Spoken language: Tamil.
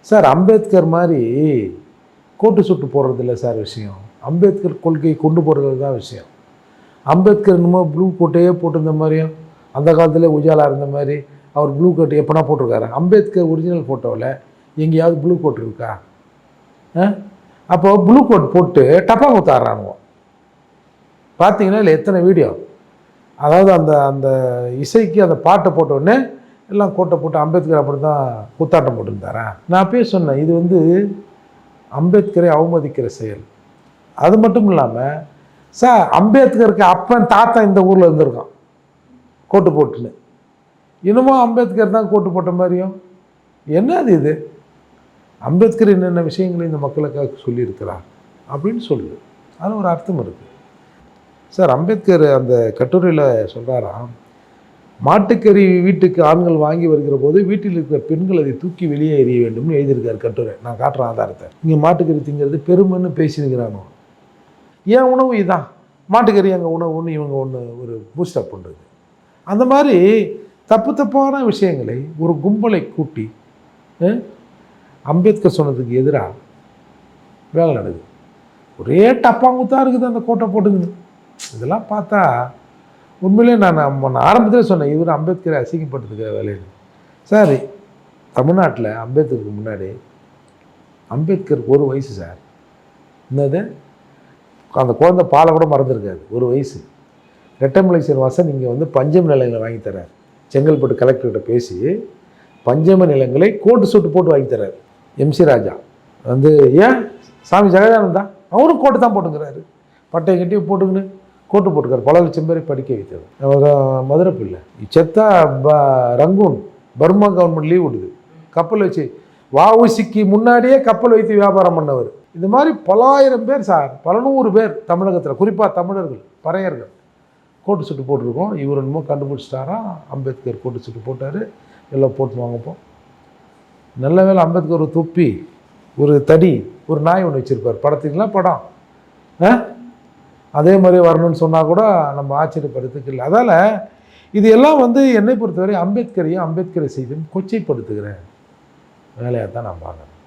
சார் அம்பேத்கர் மாதிரி கோட்டு சுட்டு போடுறது இல்லை சார் விஷயம். அம்பேத்கர் கொள்கையை கொண்டு போகிறது தான் விஷயம். அம்பேத்கர் என்னமோ ப்ளூ கோட்டையே போட்டிருந்த மாதிரியும் அந்த காலத்தில் உஜாலா இருந்த மாதிரி அவர் ப்ளூ கோட் எப்போனா போட்டிருக்காரு. அம்பேத்கர் ஒரிஜினல் ஃபோட்டோவில் எங்கேயாவது ப்ளூ கோட் இருக்கா? அப்போ ப்ளூ கோட் போட்டு டப்பா குத்தாடுறானுவோம். பார்த்தீங்கன்னா இல்லை எத்தனை வீடியோ, அதாவது அந்த அந்த இசைக்கு அந்த பாட்டை போட்டோடனே எல்லாம் கோட்டை போட்டு அம்பேத்கர் அப்படி தான் கூத்தாட்டம் போட்டுருந்தாரா? நான் அப்பயே சொன்னேன், இது வந்து அம்பேத்கரை அவமதிக்கிற செயல். அது மட்டும் இல்லாமல் சார் அம்பேத்கருக்கு அப்பன் தாத்தா இந்த ஊரில் இருந்திருக்கான் கோட்டு போட்டுன்னு, இன்னமும் அம்பேத்கர் தான் கோட்டு போட்ட மாதிரியும். என்னது இது? அம்பேத்கர் என்னென்ன விஷயங்களை இந்த மக்களுக்காக சொல்லியிருக்கிறார் அப்படின்னு சொல்லுது. அது ஒரு அர்த்தம் இருக்குது சார். அம்பேத்கர் அந்த கட்டுரையில் சொல்கிறாராம், மாட்டுக்கறி வீட்டுக்கு ஆண்கள் வாங்கி வருகிற போது வீட்டில் இருக்கிற பெண்கள் அதை தூக்கி வெளியே எறிய வேண்டும்னு எழுதியிருக்காரு கட்டுரை. நான் காட்டுறேன் ஆதாரத்தை. இங்கே மாட்டுக்கறி திங்கிறது பெருமைன்னு பேசியிருக்கிறாங்க. ஏன் உணவு இதான், மாட்டுக்கறி எங்கள் உணவுன்னு இவங்க ஒன்று ஒரு பூஸ்டப் பண்ணுறது. அந்த மாதிரி தப்பு தப்பான விஷயங்களை ஒரு கும்பலை கூட்டி அம்பேத்கர் சொன்னதுக்கு எதிராக வேலை நடக்குது. ஒரே டப்பாங்குத்தான் இருக்குது அந்த கோட்டை போட்டுக்குது. இதெல்லாம் பார்த்தா உண்மையிலே நான் ஆரம்பத்தில் சொன்னேன், இவர் அம்பேத்கரை அசிங்கப்படுத்துக்கிற வேலைன்னு. சார் தமிழ்நாட்டில் அம்பேத்கருக்கு முன்னாடி அம்பேத்கருக்கு 1 வயசு சார். என்னது, அந்த குழந்தை பாலை கூட மறந்துருக்காது. 1 வயசு. ரெட்டமலை சீனிவாசன் இங்கே வந்து பஞ்சம நிலங்களை வாங்கி தர்றார். செங்கல்பட்டு கலெக்டர்கிட்ட பேசி பஞ்சம நிலங்களை கோட்டு சூட்டு போட்டு வாங்கி தர்றார். எம்சி ராஜா வந்து ஏன் சாமி ஜெகதானந்தா அவரும் கோட்டு தான் போட்டுக்கிறாரு. பட்டையை கட்டி போட்டுக்கின்னு கோட்டு போட்டுக்கார். பல லட்சம் பேரை படிக்க வைத்தது. மதுரை பிள்ளை செத்தா ரங்கூன் பர்மா கவர்மெண்ட் லீவ் விடுது. கப்பல் வச்சு வஉசிக்கு முன்னாடியே கப்பல் வைத்து வியாபாரம் பண்ணவர். இந்த மாதிரி பலாயிரம் பேர் சார், பல 100 பேர் தமிழகத்தில், குறிப்பாக தமிழர்கள் பறையர்கள் கோட்டு சுட்டு போட்டிருக்கோம். இவர் என்னமோ கண்டுபிடிச்சிட்டாரா, அம்பேத்கர் கோட்டு சுட்டு போட்டார், எல்லாம் போட்டு வாங்கப்போம். நல்ல வேலை அம்பேத்கர் ஒரு தொப்பி, ஒரு தடி, ஒரு நாய் ஒன்று வச்சுருப்பார். படத்துக்குலாம் படம் அதே மாதிரி வரணும்னு சொன்னால் கூட நம்ம ஆச்சரியப்படுறதுக்கு இல்லை. அதால் இது எல்லாம் வந்து என்னை பொறுத்தவரை அம்பேத்கரையும் அம்பேத்கரை செய்தும் கொச்சைப்படுத்துகிற வேலையாக தான் நான் பார்க்குறேன்.